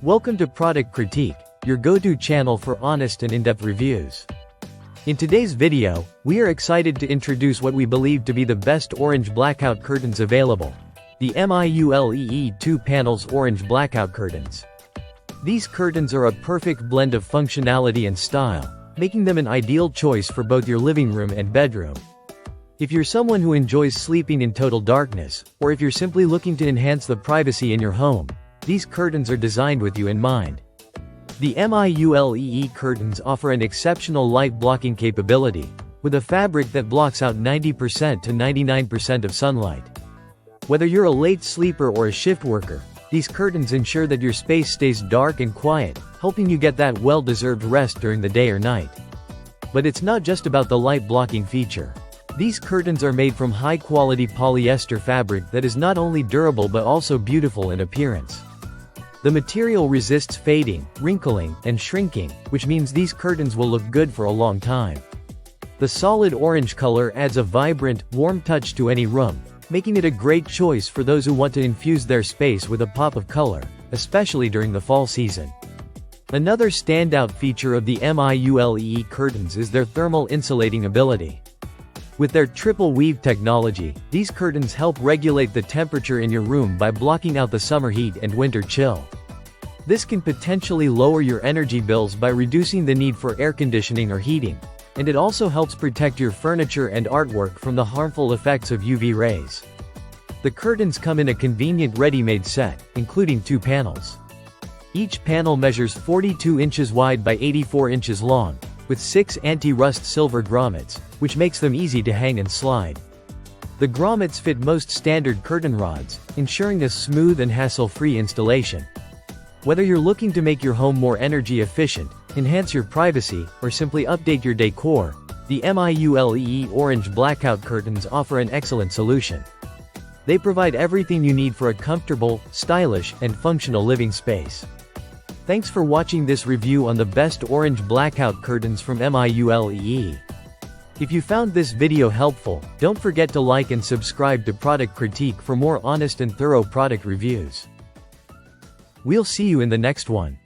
Welcome to Product Critique, your go-to channel for honest and in-depth reviews. In today's video, we are excited to introduce what we believe to be the best orange blackout curtains available. The MIULEE 2 Panels Orange Blackout Curtains. These curtains are a perfect blend of functionality and style, making them an ideal choice for both your living room and bedroom. If you're someone who enjoys sleeping in total darkness, or if you're simply looking to enhance the privacy in your home, these curtains are designed with you in mind. The MIULEE curtains offer an exceptional light blocking capability, with a fabric that blocks out 90% to 99% of sunlight. Whether you're a late sleeper or a shift worker, these curtains ensure that your space stays dark and quiet, helping you get that well-deserved rest during the day or night. But it's not just about the light blocking feature. These curtains are made from high-quality polyester fabric that is not only durable but also beautiful in appearance. The material resists fading, wrinkling, and shrinking, which means these curtains will look good for a long time. The solid orange color adds a vibrant, warm touch to any room, making it a great choice for those who want to infuse their space with a pop of color, especially during the fall season. Another standout feature of the MIULEE curtains is their thermal insulating ability. With their triple weave technology, these curtains help regulate the temperature in your room by blocking out the summer heat and winter chill. This can potentially lower your energy bills by reducing the need for air conditioning or heating, and it also helps protect your furniture and artwork from the harmful effects of UV rays. The curtains come in a convenient ready-made set, including 2 panels. Each panel measures 42 inches wide by 84 inches long, with 6 anti-rust silver grommets, which makes them easy to hang and slide. The grommets fit most standard curtain rods, ensuring a smooth and hassle-free installation. Whether you're looking to make your home more energy efficient, enhance your privacy, or simply update your decor, the MIULEE Orange Blackout Curtains offer an excellent solution. They provide everything you need for a comfortable, stylish, and functional living space. Thanks for watching this review on the best orange blackout curtains from MIULEE. If you found this video helpful, don't forget to like and subscribe to Product Critique for more honest and thorough product reviews. We'll see you in the next one.